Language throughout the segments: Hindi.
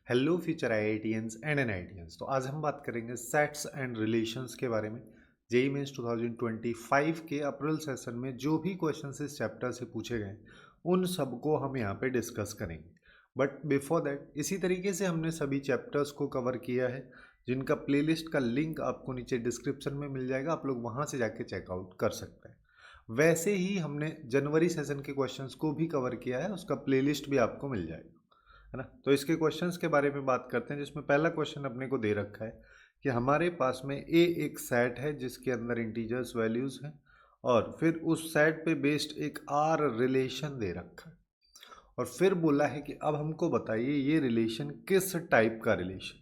Hello future IITians and NITians. तो आज हम बात करेंगे सेट्स एंड रिलेशंस के बारे में। जेई मेंस 2025 के अप्रैल सेशन में जो भी क्वेश्चंस इस चैप्टर से पूछे गए उन सबको हम यहाँ पे डिस्कस करेंगे। बट बिफोर दैट इसी तरीके से हमने सभी चैप्टर्स को कवर किया है जिनका प्लेलिस्ट का लिंक आपको नीचे डिस्क्रिप्शन में मिल जाएगा, आप लोग वहाँ से जाके चेकआउट कर सकते हैं। वैसे ही हमने जनवरी सेशन के क्वेश्चंस को भी कवर किया है, उसका प्लेलिस्ट भी आपको मिल जाएगा, है ना। तो इसके क्वेश्चंस के बारे में बात करते हैं, जिसमें पहला क्वेश्चन अपने को दे रखा है कि हमारे पास में ए एक सेट है जिसके अंदर इंटीजर्स वैल्यूज हैं और फिर उस सेट पे बेस्ड एक आर रिलेशन दे रखा है और फिर बोला है कि अब हमको बताइए ये रिलेशन किस टाइप का रिलेशन।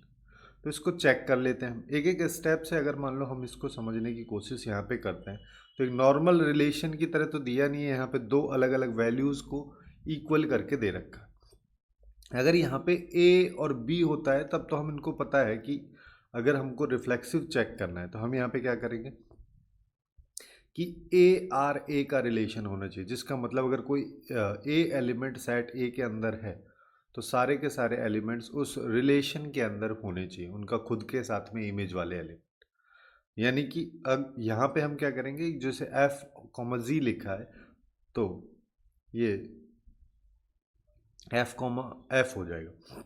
तो इसको चेक कर लेते हैं हम एक एक स्टेप से। अगर मान लो हम इसको समझने की कोशिश यहाँ पे करते हैं तो एक नॉर्मल रिलेशन की तरह तो दिया नहीं है, यहाँ पे दो अलग अलग वैल्यूज़ को इक्वल करके दे रखा है। अगर यहाँ पे ए और बी होता है तब तो हम इनको पता है कि अगर हमको रिफ्लेक्सिव चेक करना है तो हम यहाँ पे क्या करेंगे कि ए आर ए का रिलेशन होना चाहिए, जिसका मतलब अगर कोई ए एलिमेंट सेट ए के अंदर है तो सारे के सारे एलिमेंट्स उस रिलेशन के अंदर होने चाहिए, उनका खुद के साथ में इमेज वाले एलिमेंट। यानी कि अब यहाँ पे हम क्या करेंगे, जैसे एफ कॉमा जी लिखा है तो ये एफ कॉमा एफ हो जाएगा।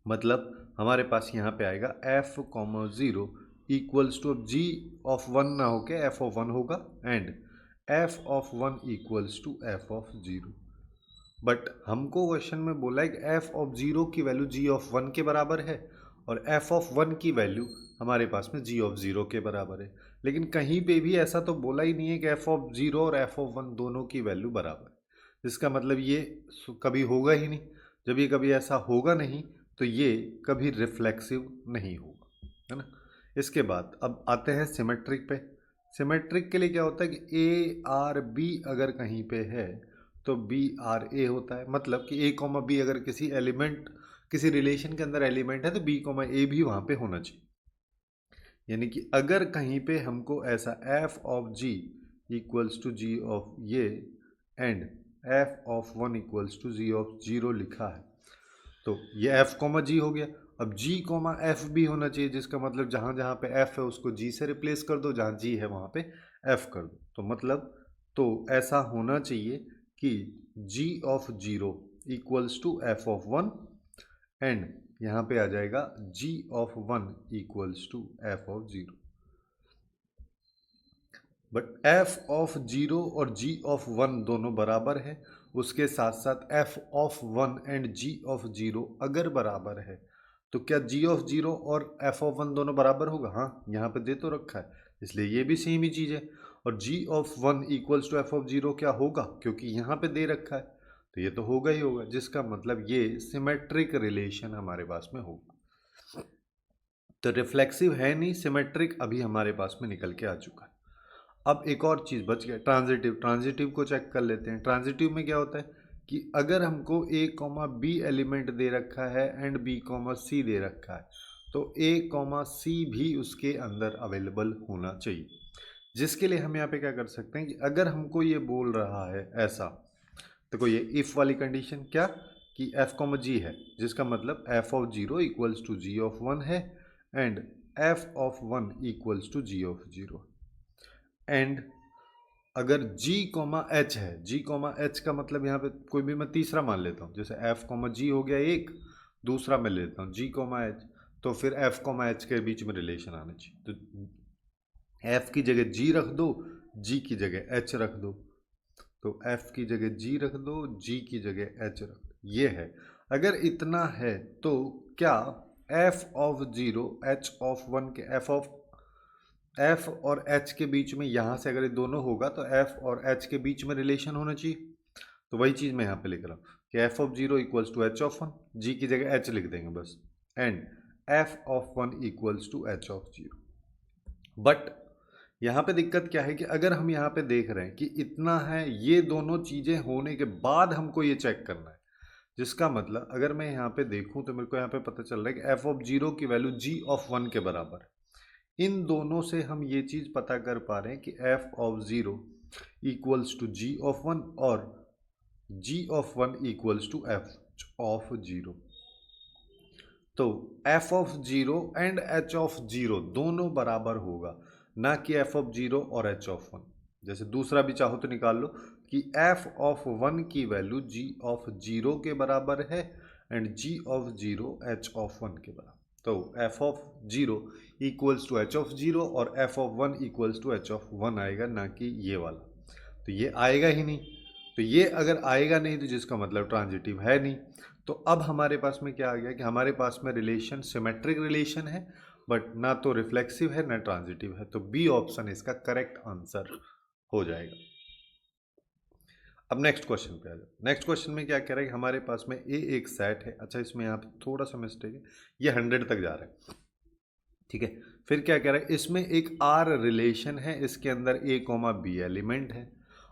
मतलब हमारे पास यहाँ पे आएगा F comma zero equals to, अब जी ऑफ वन ना होके एफ ऑफ वन होगा and F of one equals to F of zero. But हमको क्वेश्चन में बोला है कि एफ ऑफ ज़ीरो की वैल्यू जी ऑफ वन के बराबर है और एफ ऑफ वन की वैल्यू हमारे पास में जी ऑफ ज़ीरो के बराबर है। लेकिन कहीं पे भी ऐसा तो बोला ही नहीं है कि एफ ऑफ ज़ीरो और एफ ऑफ वन दोनों की वैल्यू बराबर है, जिसका मतलब ये कभी होगा ही नहीं। जब ये कभी ऐसा होगा नहीं तो ये कभी रिफ्लेक्सिव नहीं होगा, है ना। इसके बाद अब आते हैं सिमेट्रिक पे। सिमेट्रिक के लिए क्या होता है कि ए आर बी अगर कहीं पे है तो बी आर ए होता है। मतलब कि ए कॉमा बी अगर किसी एलिमेंट किसी रिलेशन के अंदर एलिमेंट है तो बी कॉमा ए भी वहाँ पे होना चाहिए। यानी कि अगर कहीं पे हमको ऐसा f of g equals to g of ये and F of one equals to g of zero लिखा है तो ये एफ कॉमा जी हो गया। अब जी कॉमा एफ भी होना चाहिए, जिसका मतलब जहाँ जहाँ पे एफ है उसको जी से रिप्लेस कर दो, जहाँ जी है वहाँ पे एफ कर दो। तो मतलब तो ऐसा होना चाहिए कि g of zero equals to F of one and यहाँ पे आ जाएगा g of one equals to F of zero. But f of zero और जी ऑफ वन दोनों बराबर है, उसके साथ साथ F of one and ji of zero अगर बराबर है तो क्या जी ऑफ जीरो और एफ ऑफ वन दोनों बराबर होगा? हाँ, यहाँ पे दे तो रखा है, इसलिए ये भी सेम ही चीज़ है। और g of one equals to F of zero क्या होगा, क्योंकि यहाँ पे दे रखा है तो ये तो होगा ही होगा, जिसका मतलब ये सिमेट्रिक रिलेशन हमारे पास में होगा। तो रिफ्लेक्सिव है नहीं, सिमेट्रिक अभी हमारे पास में निकल के आ चुका है। अब एक और चीज़ बच गया, ट्रांजिटिव। ट्रांजिटिव को चेक कर लेते हैं। ट्रांजिटिव में क्या होता है कि अगर हमको ए कॉमा बी एलिमेंट दे रखा है एंड बी कॉमा सी दे रखा है तो ए कॉमा सी भी उसके अंदर अवेलेबल होना चाहिए। जिसके लिए हम यहाँ पे क्या कर सकते हैं कि अगर हमको ये बोल रहा है ऐसा, देखो ये इफ़ वाली कंडीशन क्या कि एफ कॉमा जी है, जिसका मतलब f of zero equals to g of one है and F of one equals to g of zero. And अगर g कॉमा एच है, g कॉमा एच का मतलब यहाँ पे कोई भी मैं तीसरा मान लेता हूँ, जैसे f कॉमा जी हो गया एक, दूसरा मैं लेता हूँ g कॉमा एच, तो फिर f कॉमा एच के बीच में रिलेशन आना चाहिए। तो f की जगह g रख दो, g की जगह h रख दो। तो f की जगह g रख दो, g की जगह h रख दो, ये है। अगर इतना है तो क्या f of zero h of one के एफ और एच के बीच में, यहाँ से अगर ये दोनों होगा तो एफ और एच के बीच में रिलेशन होना चाहिए। तो वही चीज़ मैं यहाँ पे लिख रहा हूँ कि F of zero equals to H of one, G की जगह एच लिख देंगे बस, and F of one equals to H of zero. But यहाँ पे दिक्कत क्या है कि अगर हम यहाँ पे देख रहे हैं कि इतना है, ये दोनों चीज़ें होने के बाद हमको ये चेक करना है, जिसका मतलब अगर मैं यहाँ पे देखूँ तो मेरे को यहाँ पे पता चल रहा है कि एफ ऑफ जीरो की वैल्यू जी ऑफ वन के बराबर है। इन दोनों से हम ये चीज़ पता कर पा रहे हैं कि F of zero equals to g of one और g of one equals to F of zero. तो f of zero and h of zero दोनों बराबर होगा, ना कि एफ ऑफ जीरो और एच ऑफ वन। जैसे दूसरा भी चाहो तो निकाल लो कि एफ ऑफ वन की वैल्यू जी ऑफ जीरो के बराबर है and ji of zero h of one के बराबर। तो f of zero equals to H of zero और F of one equals to H of one आएगा, ना कि ये वाला। तो ये आएगा ही नहीं, तो ये अगर आएगा नहीं तो जिसका मतलब ट्रांजिटिव है नहीं। तो अब हमारे पास में क्या आ गया कि हमारे पास में रिलेशन सिमेट्रिक रिलेशन है, बट ना तो रिफ्लेक्सिव है ना ट्रांजिटिव है। तो बी ऑप्शन इसका करेक्ट आंसर हो जाएगा। अब नेक्स्ट क्वेश्चन पे आ जाओ। नेक्स्ट क्वेश्चन में क्या कह रहा है कि हमारे पास में ए एक सेट है। अच्छा, इसमें यहाँ पे थोड़ा सा मिस्टेक है, ये 100 तक जा रहा है, ठीक है। फिर क्या कह रहा है, इसमें एक आर रिलेशन है, इसके अंदर ए कॉमा बी एलिमेंट है,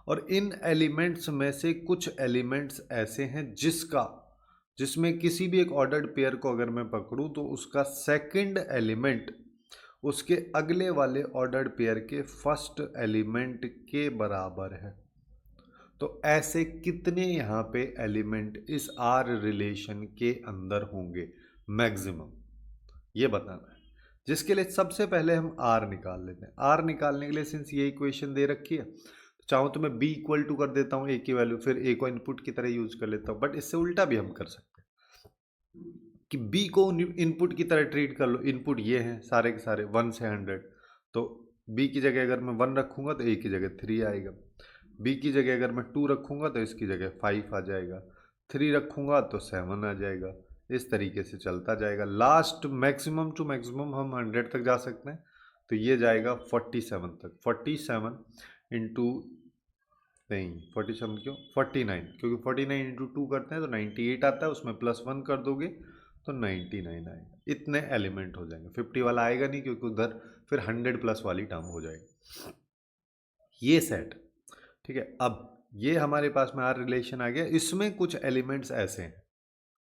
और इन एलिमेंट्स में से कुछ एलिमेंट्स ऐसे हैं जिसमें किसी भी एक ऑर्डर्ड पेयर को अगर मैं पकड़ूं तो उसका सेकंड एलिमेंट उसके अगले वाले ऑर्डर्ड पेयर के फर्स्ट एलिमेंट के बराबर है। तो ऐसे कितने यहाँ पे एलिमेंट इस आर रिलेशन के अंदर होंगे मैक्सिमम, ये बताना है। जिसके लिए सबसे पहले हम आर निकाल लेते हैं। आर निकालने के लिए सिंस ये इक्वेशन दे रखी है, तो चाहूँ तो मैं बी इक्वल टू कर देता हूँ ए की वैल्यू, फिर ए को इनपुट की तरह यूज कर लेता हूँ। बट इससे उल्टा भी हम कर सकते हैं कि बी को इनपुट की तरह ट्रीट कर लो। इनपुट ये हैं सारे के सारे 1 से 100, तो बी की जगह अगर मैं 1 रखूँगा तो ए की जगह 3 आएगा। बी की जगह अगर मैं 2 रखूँगा तो इसकी जगह 5 आ जाएगा। 3 रखूँगा तो 7 आ जाएगा। इस तरीके से चलता जाएगा। लास्ट मैक्सिमम टू मैक्सिमम हम 100 तक जा सकते हैं, तो ये जाएगा 47 तक। 47 इंटू नहीं 47 क्यों 49, क्योंकि 49 इंटू 2 करते हैं तो 98 आता है, उसमें +1 कर दोगे तो 99 आएगा। इतने एलिमेंट हो जाएंगे। 50 वाला आएगा नहीं क्योंकि उधर फिर 100 प्लस वाली टर्म हो जाएगी। ये सेट, ठीक है। अब ये हमारे पास में आर रिलेशन आ गया। इसमें कुछ एलिमेंट्स ऐसे हैं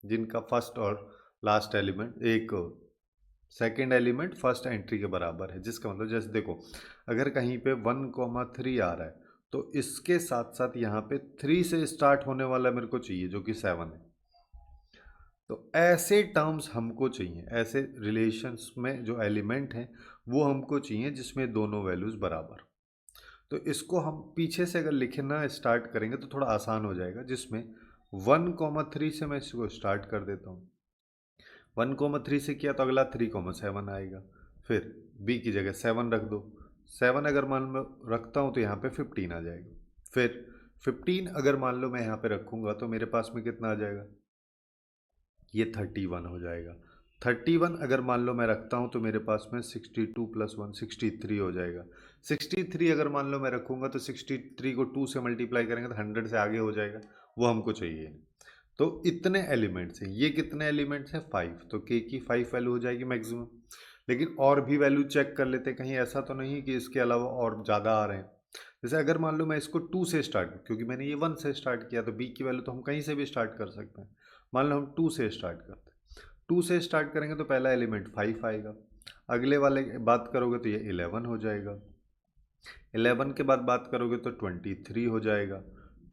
जिनका फर्स्ट और लास्ट एलिमेंट एक सेकेंड एलिमेंट फर्स्ट एंट्री के बराबर है। जिसका मतलब जैसे देखो, अगर कहीं पे 1,3 आ रहा है तो इसके साथ साथ यहाँ पे 3 से स्टार्ट होने वाला मेरे को चाहिए जो कि 7 है। तो ऐसे टर्म्स हमको चाहिए, ऐसे रिलेशंस में जो एलिमेंट हैं वो हमको चाहिए जिसमें दोनों वैल्यूज़ बराबर। तो इसको हम पीछे से अगर लिखना स्टार्ट करेंगे तो थोड़ा आसान हो जाएगा। जिसमें 1,3 से मैं इसको स्टार्ट कर देता हूँ। 1,3 से किया तो अगला 3,7 आएगा। फिर बी की जगह 7 रख दो। 7 अगर मान लो रखता हूँ तो यहाँ पे 15 आ जाएगा। फिर 15 अगर मान लो मैं यहाँ पे रखूँगा तो मेरे पास में कितना आ जाएगा, ये 31 हो जाएगा। 31 अगर मान लो मैं रखता हूँ तो मेरे पास में 62 + 1 63 हो जाएगा। 63 अगर मान लो मैं रखूँगा तो 63 को 2 से मल्टीप्लाई करेंगे तो 100 से आगे हो जाएगा, वो हमको चाहिए। तो इतने एलिमेंट्स हैं। ये कितने एलिमेंट्स हैं 5, तो के की 5 वैल्यू हो जाएगी मैक्सिमम। लेकिन और भी वैल्यू चेक कर लेते हैं, कहीं ऐसा तो नहीं कि इसके अलावा और ज़्यादा आ रहे हैं। जैसे अगर मान लो मैं इसको 2 से स्टार्ट, क्योंकि मैंने ये 1 से स्टार्ट किया तो बी की वैल्यू तो हम कहीं से भी स्टार्ट कर सकते हैं। मान लो हम 2 से स्टार्ट करते हैं, 2 से स्टार्ट करेंगे तो पहला एलिमेंट 5 आएगा। अगले वाले बात करोगे तो ये 11 हो जाएगा। 11 के बाद बात करोगे तो 23 हो जाएगा।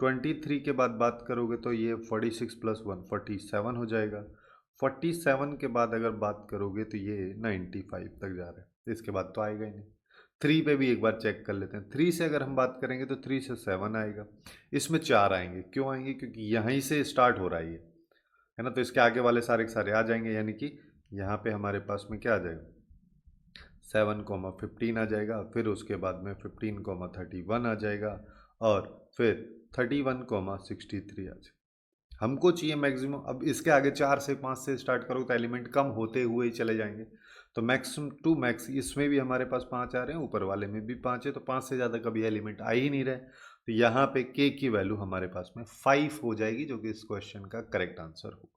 23 के बाद बात करोगे तो ये 46 + 1 47 हो जाएगा। 47 के बाद अगर बात करोगे तो ये 95 तक जा रहा है। इसके बाद तो आएगा ही नहीं। 3 पे भी एक बार चेक कर लेते हैं। 3 से अगर हम बात करेंगे तो 3 से 7 आएगा। इसमें 4 आएंगे। क्यों आएंगे, क्योंकि यहीं से स्टार्ट हो रहा है ये, है ना। तो इसके आगे वाले सारे के सारे आ जाएंगे, यानी कि यहाँ पे हमारे पास में क्या आ जाएगा 7,15 आ जाएगा। फिर उसके बाद में 15,31 आ जाएगा और फिर 31,63 आ जाएगा। हमको चाहिए मैक्सिमम। अब इसके आगे 4 से 5 से स्टार्ट करो तो एलिमेंट कम होते हुए ही चले जाएंगे। तो मैक्सिमम टू मैक्स इसमें भी हमारे पास 5 आ रहे हैं, ऊपर वाले में भी 5 है, तो 5 से ज़्यादा कभी एलिमेंट आ ही नहीं रहे। तो यहाँ पे के की वैल्यू हमारे पास में 5 हो जाएगी, जो कि इस क्वेश्चन का करेक्ट आंसर होगा।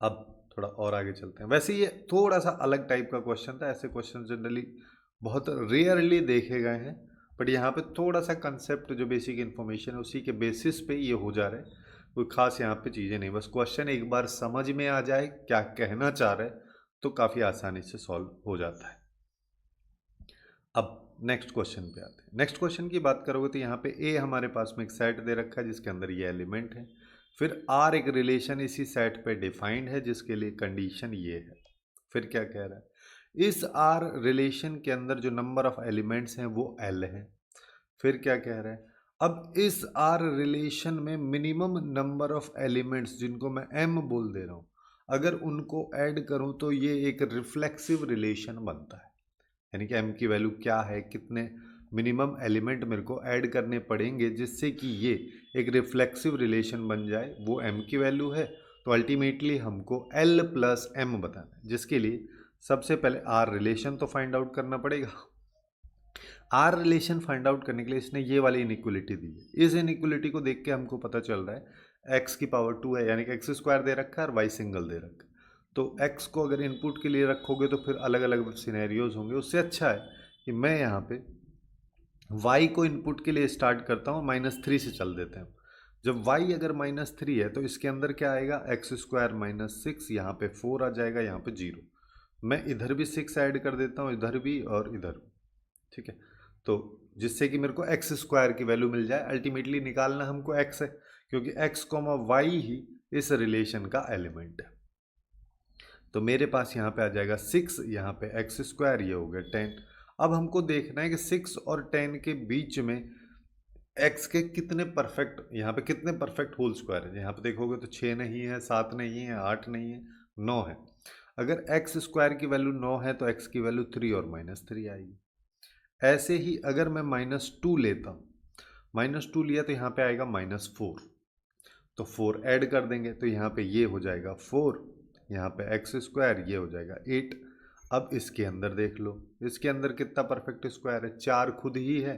अब थोड़ा और आगे चलते हैं। वैसे ये थोड़ा सा अलग टाइप का क्वेश्चन था। ऐसे क्वेश्चन जनरली बहुत रेयरली देखे गए हैं, बट यहाँ पे थोड़ा सा कंसेप्ट जो बेसिक इन्फॉर्मेशन है उसी के बेसिस पे ये हो जा रहा है। कोई खास यहाँ पे चीज़ें नहीं, बस क्वेश्चन एक बार समझ में आ जाए क्या कहना चाह रहे हैं तो काफ़ी आसानी से सॉल्व हो जाता है। अब नेक्स्ट क्वेश्चन पे आते हैं। नेक्स्ट क्वेश्चन की बात करोगे तो यहाँ पे ए हमारे पास में एक सेट दे रखा है जिसके अंदर ये एलिमेंट है। फिर आर एक रिलेशन इसी सेट पे डिफाइंड है जिसके लिए कंडीशन ये है। फिर क्या कह रहा है, इस आर रिलेशन के अंदर जो नंबर ऑफ एलिमेंट्स हैं वो एल है। फिर क्या कह रहा है, अब इस आर रिलेशन में मिनिमम नंबर ऑफ एलिमेंट्स जिनको मैं एम बोल दे रहा हूँ, अगर उनको ऐड करूँ तो ये एक रिफ्लेक्सिव रिलेशन बनता है। यानी कि एम की वैल्यू क्या है, कितने मिनिमम एलिमेंट मेरे को ऐड करने पड़ेंगे जिससे कि ये एक रिफ्लेक्सिव रिलेशन बन जाए, वो एम की वैल्यू है। तो अल्टीमेटली हमको एल प्लस एम बताना है, जिसके लिए सबसे पहले आर रिलेशन तो फाइंड आउट करना पड़ेगा। आर रिलेशन फाइंड आउट करने के लिए इसने ये वाली इनइक्वलिटी दी है। इस इनइक्वलिटी को देख के हमको पता चल रहा है एक्स की पावर 2 है, यानी कि एक्स स्क्वायर दे रखा है और वाई सिंगल दे रखा है। तो एक्स को अगर इनपुट के लिए रखोगे तो फिर अलग अलग सिनेरियोज होंगे। उससे अच्छा है कि मैं यहाँ पे वाई को इनपुट के लिए स्टार्ट करता हूँ, -3 से चल देते हैं। जब y अगर -3 है तो इसके अंदर क्या आएगा, एक्स स्क्वायर -6, यहाँ पे 4 आ जाएगा, यहाँ पे 0। मैं इधर भी 6 ऐड कर देता हूँ, इधर भी और इधर भी, ठीक है। तो जिससे कि मेरे को एक्स स्क्वायर की वैल्यू मिल जाए। अल्टीमेटली निकालना हमको एक्स है, क्योंकि एक्स कॉमा वाई ही इस रिलेशन का एलिमेंट है। तो मेरे पास यहाँ पे आ जाएगा 6, यहाँ पे एक्स स्क्वायर, ये हो गया 10। अब हमको देखना है कि 6 और 10 के बीच में एक्स के कितने परफेक्ट, यहाँ पे कितने परफेक्ट होल स्क्वायर है। यहाँ पे देखोगे तो 6 नहीं है, 7 नहीं है, 8 नहीं है, 9 है। अगर एक्स स्क्वायर की वैल्यू 9 है तो एक्स की वैल्यू 3 और -3 आएगी। ऐसे ही अगर मैं -2 लेता हूँ, -2 लिया तो यहाँ पे आएगा -4, तो 4 ऐड कर देंगे तो यहाँ पे ये हो जाएगा 4, यहाँ पे एक्स स्क्वायर, ये हो जाएगा 8। अब इसके अंदर देख लो, इसके अंदर कितना परफेक्ट स्क्वायर है, 4 खुद ही है,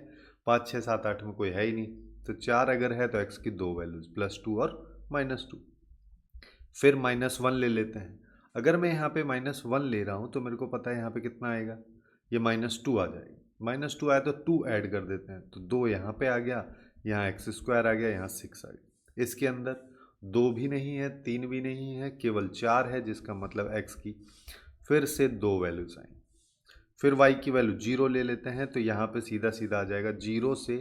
5 6 7 8 में कोई है ही नहीं। तो 4 अगर है तो एक्स की दो वैल्यूज +2 और -2। फिर -1 ले लेते हैं। अगर मैं यहाँ पे -1 ले रहा हूँ तो मेरे को पता है यहाँ पे कितना आएगा, ये -2 आ जाएगा। -2 आया तो 2 ऐड कर देते हैं, तो 2 यहाँ पे आ गया, यहाँ एक्स स्क्वायर आ गया, यहाँ 6 आ गया। इसके अंदर 2 भी नहीं है, 3 भी नहीं है, केवल 4 है, जिसका मतलब एक्स की फिर से 2 वैल्यूज आएंगी। फिर y की वैल्यू 0 ले लेते हैं, तो यहाँ पे सीधा सीधा आ जाएगा 0 से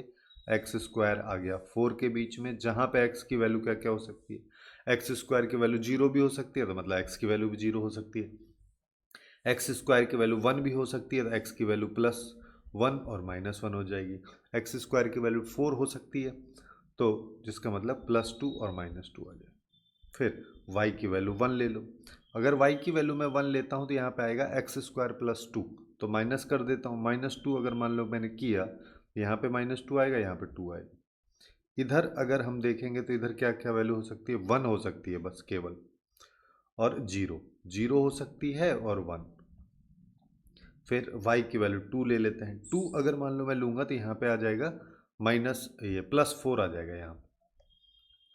एक्स स्क्वायर आ गया 4 के बीच में, जहाँ पे x की वैल्यू क्या क्या हो सकती है, एक्स स्क्वायर की वैल्यू 0 भी हो सकती है, तो मतलब x की वैल्यू भी 0 हो सकती है। एक्स स्क्वायर की वैल्यू 1 भी हो सकती है, तो x की वैल्यू +1 और -1 हो जाएगी। एक्स स्क्वायर की वैल्यू 4 हो सकती है, तो जिसका मतलब +2 और -2 आ जाए। फिर y की वैल्यू 1 ले लो। अगर y की वैल्यू मैं 1 लेता हूँ तो यहाँ पे आएगा एक्स स्क्वायर +2, तो माइनस कर देता हूँ, -2 अगर मान लो मैंने किया, यहाँ पे -2 आएगा, यहाँ पे 2 आएगा। इधर अगर हम देखेंगे तो इधर क्या क्या वैल्यू हो सकती है, 1 हो सकती है बस केवल, और 0 हो सकती है और 1। फिर y की वैल्यू 2 ले लेते हैं। 2 अगर मान लो मैं लूँगा तो यहाँ पे आ जाएगा +4 आ जाएगा यहाँ पे,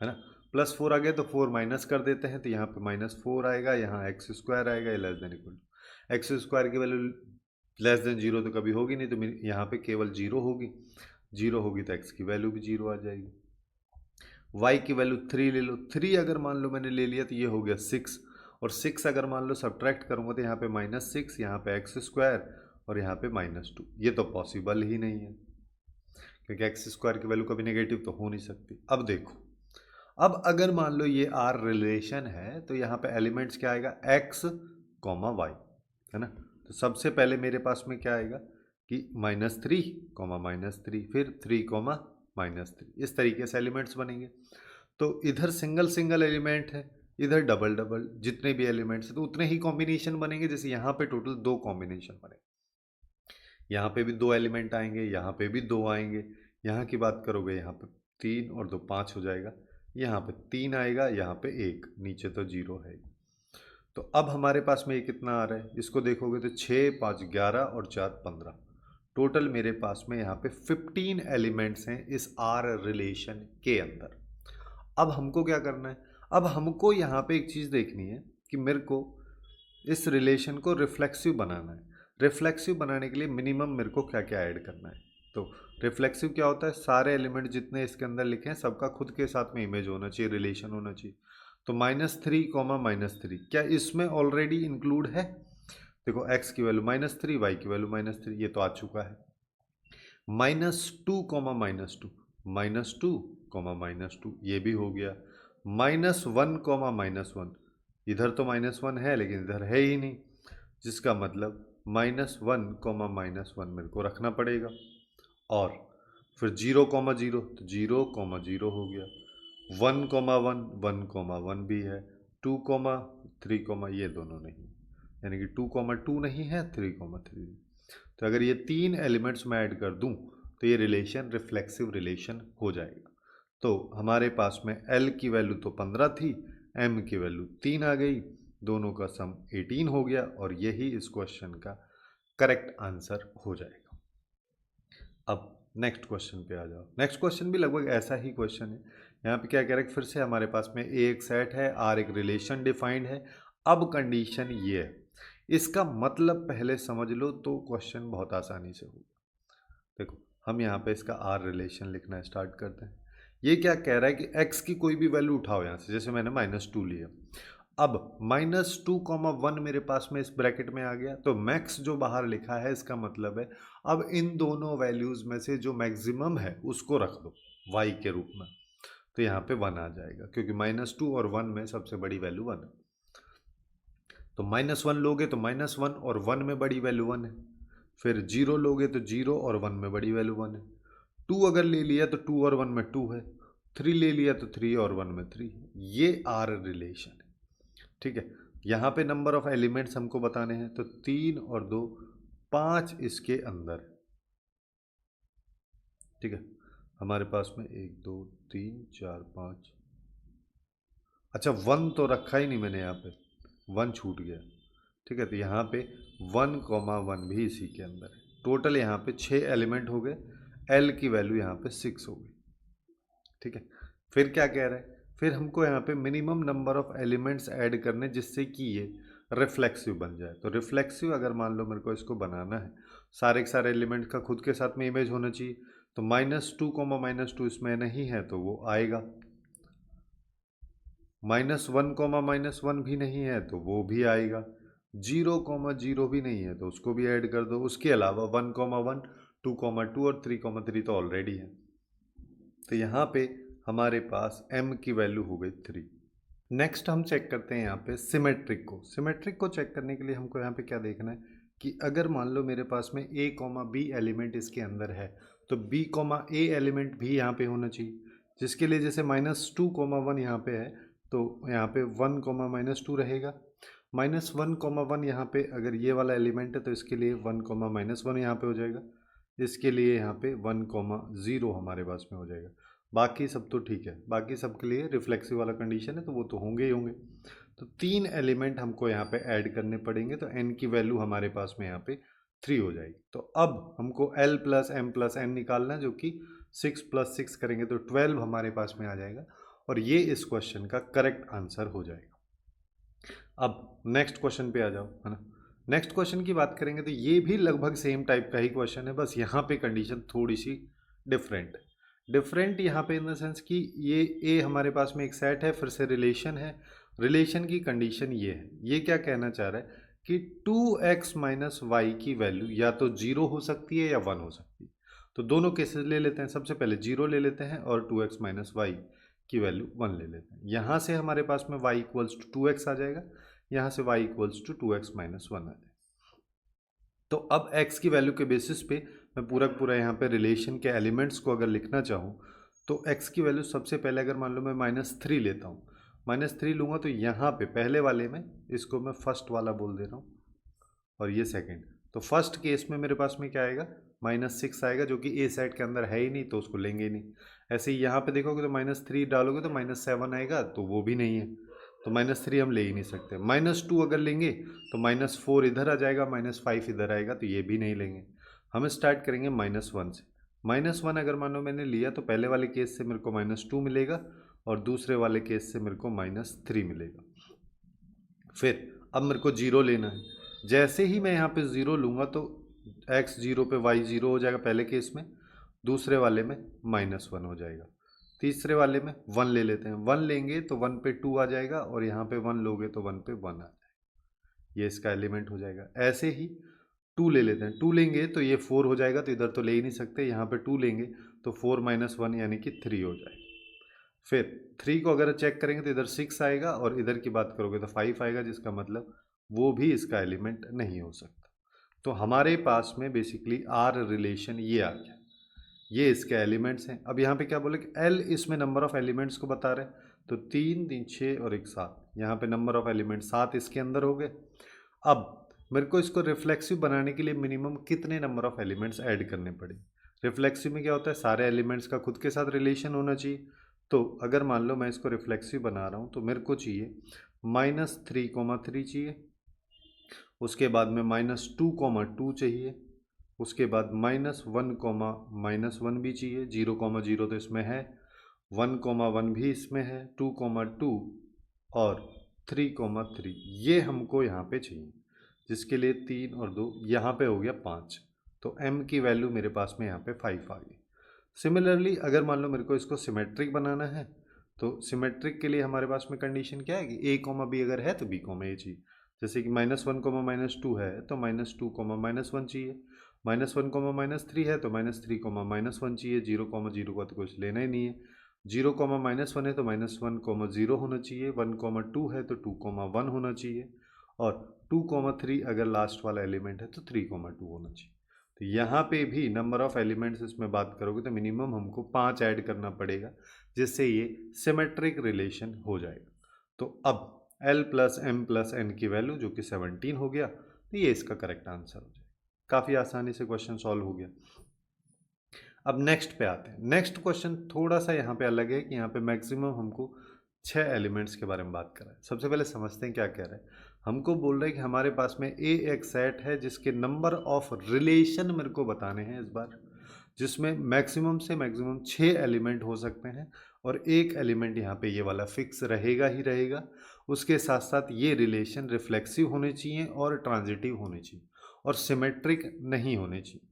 है ना। +4 आ गया तो 4 माइनस कर देते हैं, तो यहाँ पे -4 आएगा, यहाँ एक्स स्क्वायर आएगा, ये less than equal to x square की वैल्यू लेस देन 0 तो कभी होगी नहीं, तो यहाँ पे केवल 0 होगी। 0 होगी तो एक्स की वैल्यू भी 0 आ जाएगी। y की वैल्यू 3 ले लो। 3 अगर मान लो मैंने ले लिया तो ये हो गया 6, और 6 अगर मान लो सब्ट्रैक्ट करूँगा तो यहाँ पे -6, यहाँ पे एक्स स्क्वायर और यहाँ पे -2। ये तो पॉसिबल ही नहीं है, क्योंकि एक्स स्क्वायर की वैल्यू कभी नेगेटिव तो हो नहीं सकती। अब देखो, अब अगर मान लो ये आर रिलेशन है तो यहाँ पे एलिमेंट्स क्या आएगा, x, y, है ना। तो सबसे पहले मेरे पास में क्या आएगा कि -3, -3, फिर 3, -3, इस तरीके से एलिमेंट्स बनेंगे। तो इधर सिंगल सिंगल एलिमेंट है, इधर डबल डबल, जितने भी एलिमेंट्स है तो उतने ही कॉम्बिनेशन बनेंगे। जैसे यहाँ पे टोटल 2 कॉम्बिनेशन बने, यहाँ पे भी 2 एलिमेंट आएंगे, यहाँ पे भी 2 आएंगे। यहाँ की बात करोगे, यहाँ पे 3 और 2 5 हो जाएगा, यहाँ पे 3 आएगा, यहाँ पे 1, नीचे तो 0 है। तो अब हमारे पास में ये कितना आ रहा है, इसको देखोगे तो 6, 5, 11 और 4, 15। टोटल मेरे पास में यहाँ पे 15 एलिमेंट्स हैं इस आर रिलेशन के अंदर। अब हमको क्या करना है, अब हमको यहाँ पे एक चीज़ देखनी है कि मेरे को इस रिलेशन को रिफ्लेक्सिव बनाना है। रिफ्लेक्सिव बनाने के लिए मिनिमम मेरे को क्या क्या ऐड करना है। तो रिफ्लेक्सिव क्या होता है, सारे एलिमेंट जितने इसके अंदर लिखे हैं सबका खुद के साथ में इमेज होना चाहिए, रिलेशन होना चाहिए। तो -3, -3 क्या इसमें ऑलरेडी इंक्लूड है। देखो x की वैल्यू -3, y की वैल्यू -3, ये तो आ चुका है। -2, -2, -2, -2, ये भी हो गया। -1, इधर तो -1 है लेकिन इधर है ही नहीं, जिसका मतलब -1, मेरे को रखना पड़ेगा। और फिर 0, 0 तो 0, 0 हो गया। 1, 1, 1, भी है। 2, 3, ये दोनों नहीं, यानी कि 2, 2 नहीं है, 3, 3। तो अगर ये तीन एलिमेंट्स मैं ऐड कर दूं तो ये रिलेशन रिफ्लेक्सिव रिलेशन हो जाएगा। तो हमारे पास में L की वैल्यू तो 15 थी, M की वैल्यू 3 आ गई, दोनों का सम 18 हो गया और यही इस क्वेश्चन का करेक्ट आंसर हो जाएगा। अब नेक्स्ट क्वेश्चन पे आ जाओ। नेक्स्ट क्वेश्चन भी लगभग ऐसा ही क्वेश्चन है। यहाँ पे क्या कह रहा है, फिर से हमारे पास में A एक सेट है, R एक रिलेशन डिफाइंड है। अब कंडीशन ये है, इसका मतलब पहले समझ लो तो क्वेश्चन बहुत आसानी से होगा। देखो हम यहाँ पे इसका R रिलेशन लिखना स्टार्ट करते हैं। ये क्या कह रहा है कि x की कोई भी वैल्यू उठाओ यहाँ से, जैसे मैंने -2 लिया। अब -2, 1 मेरे पास में इस ब्रैकेट में आ गया, तो मैक्स जो बाहर लिखा है इसका मतलब है अब इन दोनों वैल्यूज में से जो मैक्सिमम है उसको रख दो y के रूप में, तो यहाँ पे 1 आ जाएगा, क्योंकि -2 और 1 में सबसे बड़ी वैल्यू 1 है। तो -1 लोगे तो -1 और 1 में बड़ी वैल्यू 1 है। फिर 0 लोगे तो 0 और 1 में बड़ी वैल्यू 1 है। 2 अगर ले लिया तो 2 और 1 में 2 है। 3 ले लिया तो 3 और 1 में 3 है। ये R रिलेशन है, ठीक है। यहाँ पे नंबर ऑफ एलिमेंट्स हमको बताने हैं, तो 3 और 2 5 इसके अंदर, ठीक है। हमारे पास में 1 2 3 4 5, अच्छा 1 तो रखा ही नहीं मैंने, यहाँ पे 1 छूट गया, ठीक है। तो यहाँ पे 1, 1 भी इसी के अंदर है। टोटल यहाँ पे 6 एलिमेंट हो गए, L की वैल्यू यहाँ पे 6 हो गई, ठीक है। फिर क्या कह रहा है, फिर हमको यहाँ पे minimum number of elements add करने जिससे कि ये रिफ्लेक्सिव बन जाए। तो रिफ्लेक्सिव अगर मान लो मेरे को इसको बनाना है, सारे के सारे एलिमेंट का खुद के साथ में इमेज होना चाहिए, तो -2, -2 इसमें नहीं है तो वो आएगा। -1, -1 भी नहीं है तो वो भी आएगा। 0, 0 भी नहीं है तो उसको भी ऐड कर दो। उसके अलावा 1, 1, 2, 2 और 3, 3 तो ऑलरेडी है। तो यहाँ पे हमारे पास m की वैल्यू हो गई 3। नेक्स्ट हम चेक करते हैं यहाँ पे सिमेट्रिक को। सिमेट्रिक को चेक करने के लिए हमको यहाँ पे क्या देखना है कि अगर मान लो मेरे पास में a, b एलिमेंट इसके अंदर है, तो b, a एलिमेंट भी यहाँ पे होना चाहिए। जिसके लिए जैसे -2, 1 यहाँ पे है, तो यहाँ पे 1, -2 रहेगा। -1, 1 यहाँ पे अगर ये वाला एलिमेंट है तो इसके लिए 1, -1 यहाँ पे हो जाएगा। इसके लिए यहाँ पे 1, 0 हमारे पास में हो जाएगा। बाकी सब तो ठीक है, बाकी सब के लिए रिफ्लेक्सिव वाला कंडीशन है तो वो तो होंगे ही होंगे। तो 3 एलिमेंट हमको यहाँ पे ऐड करने पड़ेंगे, तो n की वैल्यू हमारे पास में यहाँ पे 3 हो जाएगी। तो अब हमको L + M + n निकालना है, जो कि 6 + 6 करेंगे तो 12 हमारे पास में आ जाएगा, और ये इस क्वेश्चन का करेक्ट आंसर हो जाएगा। अब नेक्स्ट क्वेश्चन पे आ जाओ, है ना। नेक्स्ट क्वेश्चन की बात करेंगे तो ये भी लगभग सेम टाइप का ही क्वेश्चन है, बस यहाँ पे कंडीशन थोड़ी सी डिफरेंट है। डिफरेंट यहाँ पे इन द सेंस कि ये ए हमारे पास में एक सेट है, फिर से रिलेशन है। रिलेशन की कंडीशन ये है, ये क्या कहना चाह रहा है कि 2x - y की वैल्यू या तो 0 हो सकती है या 1 हो सकती है। तो दोनों केसेस ले लेते हैं, सबसे पहले 0 ले लेते हैं और 2x - y की वैल्यू 1 ले लेते हैं। यहाँ से हमारे पास में y = 2x आ जाएगा, यहाँ से y = 2x - 1 आ जाएगा। तो अब x की वैल्यू के बेसिस पे मैं पूरा यहाँ पे रिलेशन के एलिमेंट्स को अगर लिखना चाहूँ, तो x की वैल्यू सबसे पहले अगर मान लो मैं -3 लेता हूँ, -3 लूँगा तो यहाँ पे पहले वाले में इसको मैं फर्स्ट वाला बोल दे रहा हूँ और ये सेकंड। तो फर्स्ट केस में मेरे पास में क्या आएगा, -6 आएगा, जो कि ए सेट के अंदर है ही नहीं तो उसको लेंगे ही नहीं। ऐसे ही यहाँ पे देखोगे तो -3 डालोगे तो -7 आएगा, तो वो भी नहीं है, तो -3 हम ले ही नहीं सकते। -2 अगर लेंगे तो -4 इधर आ जाएगा, -5 इधर आएगा, तो ये भी नहीं लेंगे। हम स्टार्ट करेंगे -1 से। -1 अगर मान लो मैंने लिया तो पहले वाले केस से मेरे को -2 मिलेगा और दूसरे वाले केस से मेरे को -3 मिलेगा। फिर अब मेरे को 0 लेना है। जैसे ही मैं यहाँ पे 0 लूँगा तो x 0 पे y 0 हो जाएगा पहले केस में, दूसरे वाले में -1 हो जाएगा, तीसरे वाले में 1 ले लेते हैं। 1 लेंगे तो 1 पे 2 आ जाएगा और यहाँ पे 1 लोगे तो 1 पे 1 आ जाएगा, ये इसका एलिमेंट हो जाएगा। ऐसे ही 2 ले लेते हैं, 2 लेंगे तो ये 4 हो जाएगा, तो इधर तो ले ही नहीं सकते, यहाँ पे 2 लेंगे तो 4 - 1 यानी कि 3 हो जाएगा। फिर 3 को अगर चेक करेंगे तो इधर 6 आएगा और इधर की बात करोगे तो 5 आएगा, जिसका मतलब वो भी इसका एलिमेंट नहीं हो सकता। तो हमारे पास में बेसिकली आर रिलेशन ये आ गया, ये इसके एलिमेंट्स हैं। अब यहाँ पे क्या बोले कि एल इसमें नंबर ऑफ एलिमेंट्स को बता रहे हैं, तो 3 3 6 और 1 7, यहाँ पे नंबर ऑफ एलिमेंट 7 इसके अंदर हो गए। अब मेरे को इसको रिफ्लेक्सिव बनाने के लिए मिनिमम कितने नंबर ऑफ एलिमेंट्स ऐड करने पड़े। रिफ्लेक्सिव में क्या होता है, सारे एलिमेंट्स का खुद के साथ रिलेशन होना चाहिए। तो अगर मान लो मैं इसको रिफ्लेक्सिव बना रहा हूँ तो मेरे को चाहिए -3,3 चाहिए, उसके बाद में -2,2 चाहिए, उसके बाद -1,-1 भी चाहिए, 0,0 तो इसमें है, 1,1 भी इसमें है, 2,2 और 3,3 ये हमको यहाँ पे चाहिए, जिसके लिए 3 और 2 यहाँ पे हो गया 5। तो m की वैल्यू मेरे पास में यहाँ पे 5 आ गई। सिमिलरली अगर मान लो मेरे को इसको सिमेट्रिक बनाना है, तो सिमेट्रिक के लिए हमारे पास में कंडीशन क्या है कि a, b अगर है तो b, a चाहिए। जैसे कि -1, -2 है तो -2, -1 चाहिए, -1, -3 है तो -3, -1 चाहिए, 0,0 का तो कुछ लेना ही नहीं है, 0, -1 है तो -1,0 होना चाहिए, 1,2 है तो 2,1 होना चाहिए, और 2,3 अगर लास्ट वाला एलिमेंट है तो 3,2 होना चाहिए। तो यहाँ पे भी नंबर ऑफ एलिमेंट्स इसमें बात करोगे तो मिनिमम हमको 5 ऐड करना पड़ेगा, जिससे ये सिमेट्रिक रिलेशन हो जाएगा। तो अब L + M + N की वैल्यू जो कि 17 हो गया, तो ये इसका करेक्ट आंसर हो जाएगा। काफ़ी आसानी से क्वेश्चन सॉल्व हो गया। अब नेक्स्ट पे आते हैं। नेक्स्ट क्वेश्चन थोड़ा सा यहाँ पे अलग है कि यहाँ पे मैक्सिमम हमको 6 एलिमेंट्स के बारे में बात कर रहा है। सबसे पहले समझते हैं क्या कह रहा है। हमको बोल रहा है कि हमारे पास में ए एक सेट है जिसके नंबर ऑफ रिलेशन मेरे को बताने हैं इस बार, जिसमें मैक्सिमम से मैक्सिमम 6 एलिमेंट हो सकते हैं, और एक एलिमेंट यहाँ पे ये वाला फिक्स रहेगा ही रहेगा। उसके साथ साथ ये रिलेशन रिफ्लेक्सिव होने चाहिए और ट्रांजिटिव होने चाहिए और सिमेट्रिक नहीं होने चाहिए।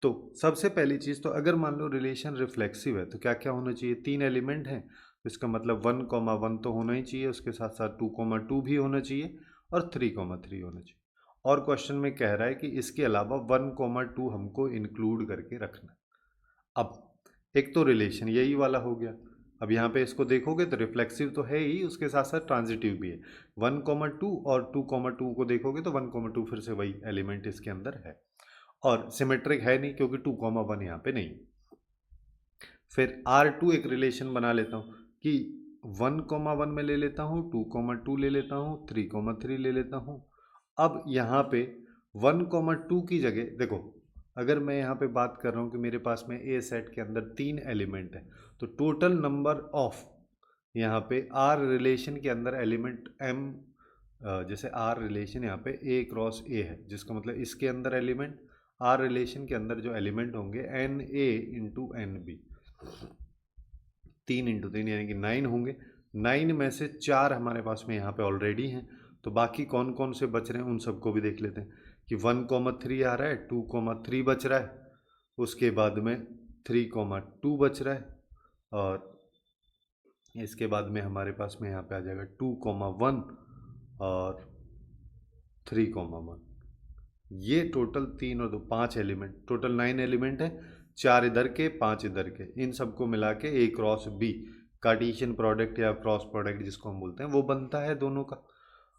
तो सबसे पहली चीज़, तो अगर मान लो रिलेशन रिफ्लेक्सिव है तो क्या क्या होना चाहिए, 3 एलिमेंट हैं, तो इसका मतलब 1,1 तो होना ही चाहिए, उसके साथ साथ 2,2 भी होना चाहिए और 3,3 होना चाहिए। और क्वेश्चन में कह रहा है कि इसके अलावा 1,2 हमको इंक्लूड करके रखना। अब एक तो रिलेशन यही वाला हो गया। अब यहाँ पे इसको देखोगे तो रिफ्लेक्सिव तो है ही, उसके साथ साथ ट्रांजिटिव भी है। 1,2 और 2,2 को देखोगे तो 1,2 फिर से वही एलिमेंट इसके अंदर है, और सिमेट्रिक है नहीं क्योंकि 2,1 यहाँ पे नहीं। फिर R2 एक रिलेशन बना लेता हूँ कि 1,1 में ले लेता हूँ, 2,2 ले लेता हूँ, 3,3 ले लेता हूँ। अब यहाँ पे 1,2 की जगह देखो, अगर मैं यहाँ पे बात कर रहा हूँ कि मेरे पास में ए सेट के अंदर 3 एलिमेंट है, तो टोटल नंबर ऑफ यहाँ पे R रिलेशन के अंदर एलिमेंट M, जैसे R रिलेशन यहाँ पे A क्रॉस A है, जिसका मतलब इसके अंदर एलिमेंट R रिलेशन के अंदर जो एलिमेंट होंगे NA × NB, 3 × 3 यानी कि 9 होंगे। 9 में से 4 हमारे पास में यहाँ पे ऑलरेडी हैं, तो बाकी कौन कौन से बच रहे हैं उन सबको भी देख लेते हैं कि 1,3 आ रहा है, 2,3 बच रहा है, उसके बाद में 3,2 बच रहा है, और इसके बाद में हमारे पास में यहाँ पे आ जाएगा 2,1 और 3,1। ये टोटल 3 और 2 5 एलिमेंट, टोटल 9 एलिमेंट है, 4 इधर के 5 इधर के, इन सबको मिला के A cross B Cartesian product या क्रॉस प्रोडक्ट जिसको हम बोलते हैं वो बनता है दोनों का।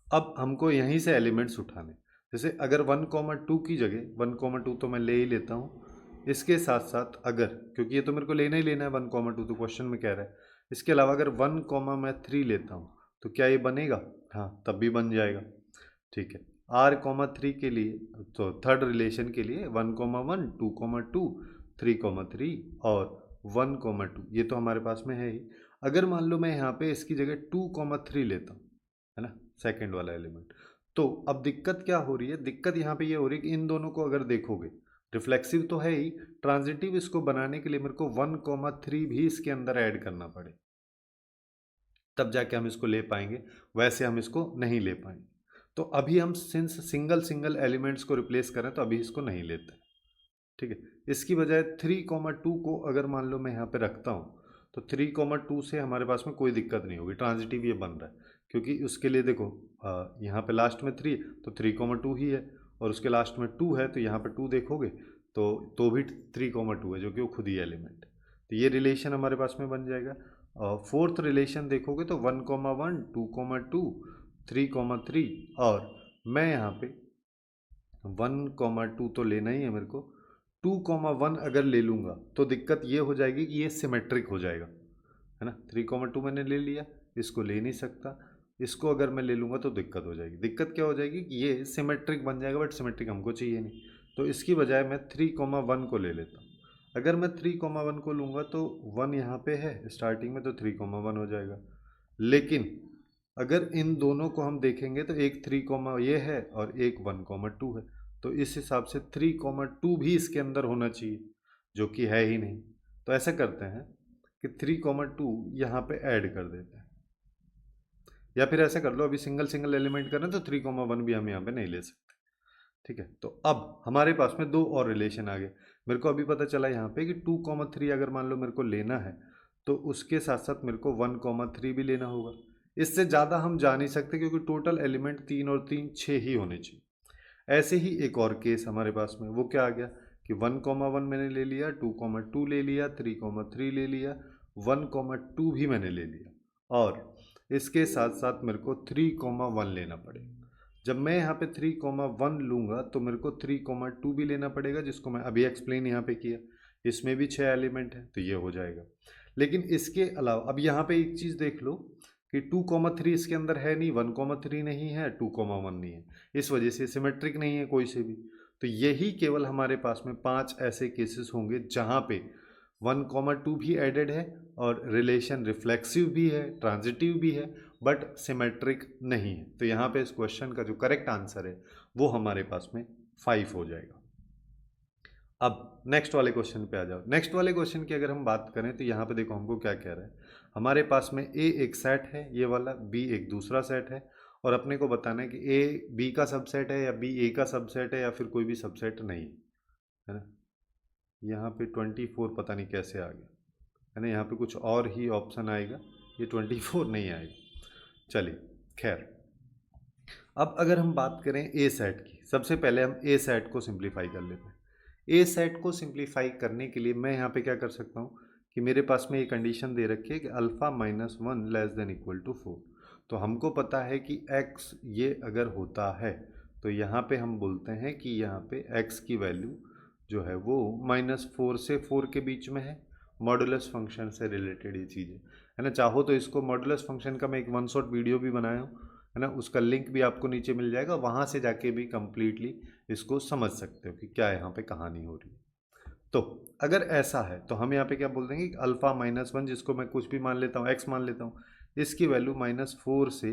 अब हमको यहीं से एलिमेंट्स उठाने, जैसे अगर 1,2 की जगह 1,2 तो मैं ले ही लेता हूँ, इसके साथ साथ अगर, क्योंकि ये तो मेरे को लेना ही लेना है 1,2 तो क्वेश्चन में कह रहा है, इसके अलावा अगर 1,3 लेता हूँ तो क्या ये बनेगा, हाँ तब भी बन जाएगा। ठीक है, R,3 के लिए तो थर्ड रिलेशन के लिए 1,1 2,2 3,3 और 1,2 ये तो हमारे पास में है ही। अगर मान लो मैं यहाँ पे इसकी जगह 2,3 लेता हूँ, है ना, सेकंड वाला एलिमेंट, तो अब दिक्कत क्या हो रही है, दिक्कत यहाँ पे ये हो रही है कि इन दोनों को अगर देखोगे रिफ्लेक्सिव तो है ही, ट्रांजिटिव इसको बनाने के लिए मेरे को 1,3 भी इसके अंदर ऐड करना पड़े, तब जाके हम इसको ले पाएंगे, वैसे हम इसको नहीं ले पाएंगे। तो अभी हम सिंस सिंगल एलिमेंट्स को रिप्लेस करें तो अभी इसको नहीं लेते, ठीक है। इसकी बजाय 3,2 को अगर मान लो मैं यहाँ पे रखता हूँ, तो 3,2 से हमारे पास में कोई दिक्कत नहीं होगी, ट्रांजिटिव ये बन रहा है, क्योंकि उसके लिए देखो यहाँ पे लास्ट में 3 तो 3,2 ही है, और उसके लास्ट में 2 है तो यहाँ पे 2 देखोगे तो भी 3,2 है, जो कि वो खुद ही एलिमेंट है। तो ये रिलेशन हमारे पास में बन जाएगा। फोर्थ रिलेशन देखोगे तो 1,1, 2,2, 3,3 और मैं यहाँ पे 1,2 तो लेना ही है मेरे को, 2,1 अगर ले लूँगा तो दिक्कत ये हो जाएगी कि ये सिमेट्रिक हो जाएगा, है ना। 3,2 मैंने ले लिया, इसको ले नहीं सकता, इसको अगर मैं ले लूँगा तो दिक्कत हो जाएगी। दिक्कत क्या हो जाएगी कि ये सिमेट्रिक बन जाएगा, बट सिमेट्रिक हमको चाहिए नहीं, तो इसकी बजाय मैं 3,1 को ले लेता हूँ। अगर मैं 3,1 को लूँगा तो 1 यहाँ पे है स्टार्टिंग में, तो 3,1 हो जाएगा। लेकिन अगर इन दोनों को हम देखेंगे तो एक 3, ये है और एक 1,2 है, तो इस हिसाब से 3,2 भी इसके अंदर होना चाहिए, जो कि है ही नहीं। तो ऐसा करते हैं कि 3,2 यहाँ पे ऐड कर देते हैं, या फिर ऐसा कर लो, अभी सिंगल सिंगल एलिमेंट करें तो 3,1 भी हम यहाँ पे नहीं ले सकते, ठीक है। तो अब हमारे पास में दो और रिलेशन आ गए। मेरे को अभी पता चला यहाँ पे कि 2,3 अगर मान लो मेरे को लेना है तो उसके साथ साथ मेरे को 1,3 भी लेना होगा। इससे ज़्यादा हम जा नहीं सकते क्योंकि टोटल एलिमेंट 3 और 3 6 ही होने चाहिए। ऐसे ही एक और केस हमारे पास में, वो क्या आ गया कि 1,1 मैंने ले लिया, 2,2 ले लिया, 3,3 ले लिया, 1,2 भी मैंने ले लिया, और इसके साथ साथ मेरे को 3,1 लेना पड़ेगा। जब मैं यहाँ पे 3,1 लूँगा तो मेरे को 3,2 भी लेना पड़ेगा, जिसको मैं अभी एक्सप्लेन यहाँ पे किया। इसमें भी 6 एलिमेंट है तो ये हो जाएगा। लेकिन इसके अलावा अब यहाँ पे एक चीज़ देख लो कि 2,3 इसके अंदर है नहीं, 1,3 नहीं है, 2,1 नहीं है, इस वजह से सिमेट्रिक नहीं है कोई से भी। तो यही केवल हमारे पास में 5 ऐसे केसेस होंगे जहाँ पे 1,2 भी एडेड है और रिलेशन रिफ्लेक्सिव भी है, ट्रांजिटिव भी है, बट सिमेट्रिक नहीं है। तो यहाँ पे इस क्वेश्चन का जो करेक्ट आंसर है वो हमारे पास में 5 हो जाएगा। अब नेक्स्ट वाले क्वेश्चन पे आ जाओ। नेक्स्ट वाले क्वेश्चन की अगर हम बात करें तो यहाँ पे देखो हमको क्या कह रहा है। हमारे पास में ए एक सेट है ये वाला, बी एक दूसरा सेट है, और अपने को बताना है कि ए बी का सबसेट है या बी ए का सबसेट है या फिर कोई भी सबसेट नहीं है ना। यहाँ पे 24 पता नहीं कैसे आ गया, है ना। यहाँ पे कुछ और ही ऑप्शन आएगा, ये 24 नहीं आएगा। चलिए खैर, अब अगर हम बात करें ए सेट की, सबसे पहले हम ए सेट को सिंप्लीफाई कर लेते हैं। ए सेट को सिंप्लीफाई करने के लिए मैं यहाँ पे क्या कर सकता हूँ कि मेरे पास में ये कंडीशन दे रखी है कि alpha -1 less than equal to 4। तो हमको पता है कि x ये अगर होता है तो यहाँ पे हम बोलते हैं कि यहाँ पे x की वैल्यू जो है वो -4 से 4 के बीच में है। मॉडुलस फंक्शन से रिलेटेड ये चीज़ है ना। चाहो तो इसको मॉडुलस फंक्शन का मैं एक 1 शॉट वीडियो भी बनाया हूँ, है ना, उसका लिंक भी आपको नीचे मिल जाएगा, वहाँ से जाके भी कम्प्लीटली इसको समझ सकते हो कि क्या यहाँ पे कहानी हो रही है। तो अगर ऐसा है तो हम यहाँ पे क्या बोल देंगे कि अल्फ़ा -1, जिसको मैं कुछ भी मान लेता हूँ, x मान लेता हूँ, इसकी वैल्यू -4 से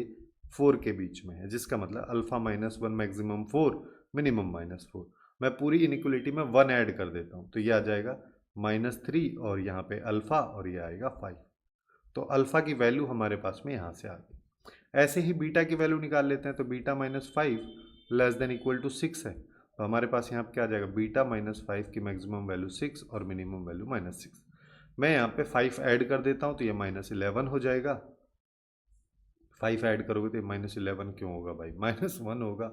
4 के बीच में है, जिसका मतलब अल्फ़ा -1 मैक्सिमम 4 मिनिमम -4। मैं पूरी इनइक्वलिटी में 1 ऐड कर देता हूँ तो ये आ जाएगा -3 और यहाँ पे अल्फ़ा और ये आएगा 5। तो अल्फ़ा की वैल्यू हमारे पास में यहाँ से आ गई। ऐसे ही बीटा की वैल्यू निकाल लेते हैं, तो beta -5 less than equal to 6 है, तो हमारे पास यहाँ पे क्या आ जाएगा, बीटा -5 की मैक्सिमम वैल्यू 6 और मिनिमम वैल्यू -6। मैं यहाँ पे 5 ऐड कर देता हूँ तो ये -11 हो जाएगा। 5 ऐड करोगे तो -11 क्यों होगा भाई, -1 होगा,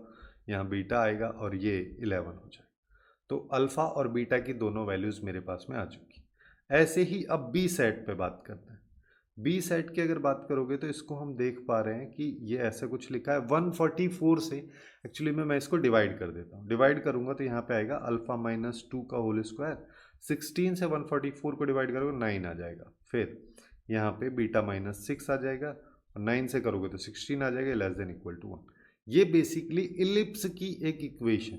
यहाँ बीटा आएगा और ये 11 हो जाएगा। तो अल्फ़ा और बीटा की दोनों वैल्यूज़ मेरे पास में आ चुकी। ऐसे ही अब बी सेट पे बात करते हैं। बी सेट की अगर बात करोगे तो इसको हम देख पा रहे हैं कि ये ऐसा कुछ लिखा है 144 से। एक्चुअली में मैं इसको डिवाइड कर देता हूँ, डिवाइड करूँगा तो यहाँ पे आएगा अल्फ़ा -2 का होल स्क्वायर। 16 से 144 को डिवाइड करोगे 9 आ जाएगा, फिर यहाँ पे बीटा -6 आ जाएगा, और 9 से करोगे तो 16 आ जाएगा लेस देन इक्वल टू 1। ये बेसिकली इलिप्स की एक इक्वेशन,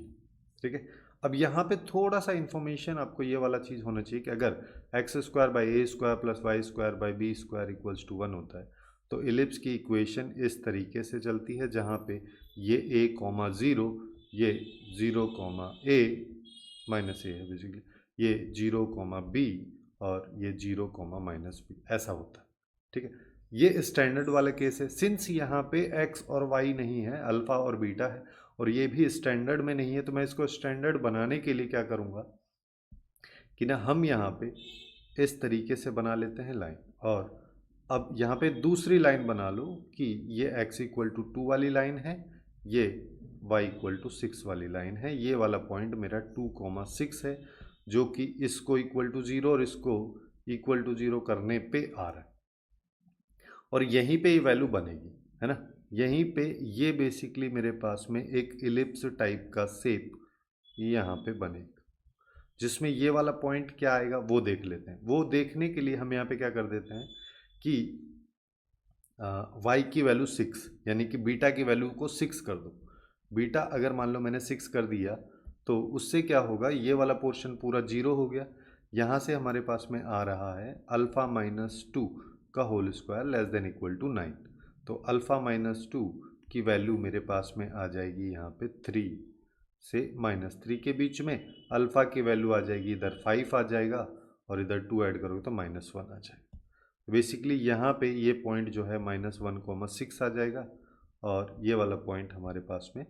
ठीक है। अब यहाँ पे थोड़ा सा इन्फॉर्मेशन आपको ये वाला चीज़ होना चाहिए कि अगर x² by a² plus y² by b² equals to 1 होता है तो इलिप्स की इक्वेशन इस तरीके से चलती है, जहाँ पे ये a, 0, ये 0, a माइनस a है बेसिकली, ये 0, b और ये 0, -b, ऐसा होता है, ठीक है। ये स्टैंडर्ड वाला केस है। सिंस यहाँ पे x और y नहीं है, अल्फ़ा और बीटा है, और ये भी स्टैंडर्ड में नहीं है, तो मैं इसको स्टैंडर्ड बनाने के लिए क्या करूँगा कि ना हम यहाँ पे इस तरीके से बना लेते हैं लाइन, और अब यहाँ पे दूसरी लाइन बना लो कि ये x इक्वल टू 2 वाली लाइन है, ये y इक्वल टू 6 वाली लाइन है। ये वाला पॉइंट मेरा 2,6 है, जो कि इसको इक्वल टू 0 और इसको इक्वल टू 0 करने पे आ रहा है, और यहीं पे ये वैल्यू बनेगी, है ना। यहीं पे ये बेसिकली मेरे पास में एक इलिप्स टाइप का शेप यहाँ पे बनेगा, जिसमें ये वाला पॉइंट क्या आएगा वो देख लेते हैं। वो देखने के लिए हम यहाँ पे क्या कर देते हैं कि y की वैल्यू 6 यानी कि बीटा की वैल्यू को 6 कर दो। बीटा अगर मान लो मैंने 6 कर दिया तो उससे क्या होगा, ये वाला पोर्शन पूरा 0 हो गया। यहाँ से हमारे पास में आ रहा है अल्फ़ा माइनस 2 का whole square less than equal to 9। तो अल्फ़ा माइनस 2 की वैल्यू मेरे पास में आ जाएगी यहाँ पे 3 से -3 के बीच में। अल्फ़ा की वैल्यू आ जाएगी इधर 5 आ जाएगा और इधर 2 ऐड करोगे तो -1 आ जाएगा। बेसिकली यहाँ पे ये पॉइंट जो है -1,6 आ जाएगा और ये वाला पॉइंट हमारे पास में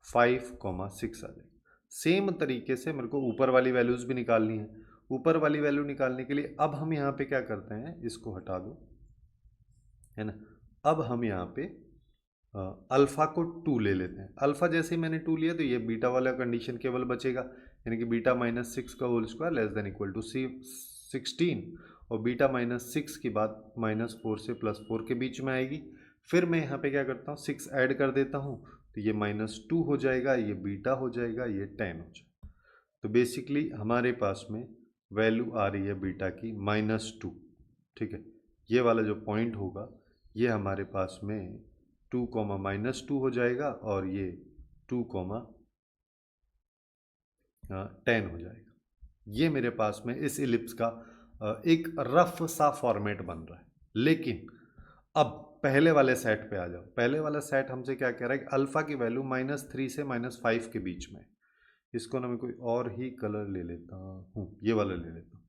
5,6 आ जाएगा। सेम तरीके से मेरे को ऊपर वाली वैल्यूज़ भी निकालनी है। ऊपर वाली वैल्यू निकालने के लिए अब हम यहाँ पे क्या करते हैं, इसको हटा दो, है ना। अब हम यहाँ पे अल्फ़ा को 2 ले लेते हैं। अल्फ़ा जैसे ही मैंने 2 लिया तो ये बीटा वाला कंडीशन केवल बचेगा, यानी कि बीटा -6 का whole square less than equal to 16 और बीटा -6 की बात -4 से +4 के बीच में आएगी। फिर मैं यहाँ पे क्या करता हूँ, 6 ऐड कर देता हूँ तो ये -2 हो जाएगा, ये बीटा हो जाएगा, ये 10 हो जाएगा। तो बेसिकली हमारे पास में वैल्यू आ रही है बीटा की -2, ठीक है। ये वाला जो पॉइंट होगा ये हमारे पास में 2, -2 हो जाएगा और ये 2, 10 हो जाएगा। ये मेरे पास में इस इलिप्स का एक रफ सा फॉर्मेट बन रहा है। लेकिन अब पहले वाले सेट पे आ जाओ। पहले वाला सेट हमसे क्या कह रहा है कि अल्फ़ा की वैल्यू -3 से -5 के बीच में। इसको ना मैं कोई और ही कलर ले लेता हूँ, ये वाला ले लेता हूँ।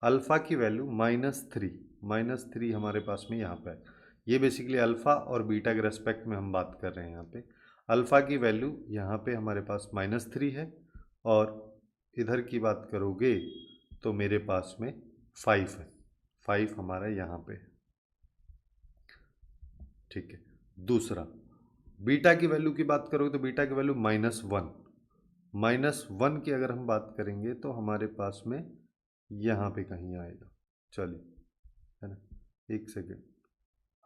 अल्फ़ा की वैल्यू -3 हमारे पास में यहाँ पे है। ये बेसिकली अल्फ़ा और बीटा के रेस्पेक्ट में हम बात कर रहे हैं यहाँ पे। अल्फ़ा की वैल्यू यहाँ पे हमारे पास -3 है और इधर की बात करोगे तो मेरे पास में 5 है। 5 हमारा यहाँ पे, ठीक है। दूसरा बीटा की वैल्यू की बात करोगे तो बीटा की वैल्यू -1 की अगर हम बात करेंगे तो हमारे पास में यहाँ पे कहीं आएगा। चलिए, है ना, एक सेकेंड।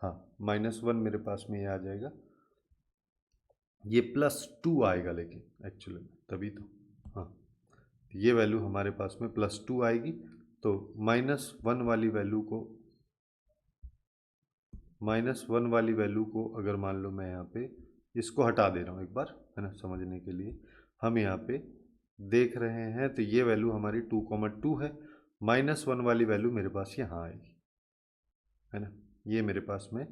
हाँ, -1 मेरे पास में ये आ जाएगा। ये +2 आएगा लेकिन एक्चुअली तभी तो, हाँ, ये वैल्यू हमारे पास में +2 आएगी। तो -1 वाली वैल्यू को अगर मान लो मैं यहाँ पे इसको हटा दे रहा हूँ एक बार, है ना, समझने के लिए। हम यहाँ पे देख रहे हैं तो ये वैल्यू हमारी 2,2 है। -1 वाली वैल्यू मेरे पास यहाँ आएगी, है ना। ये मेरे पास में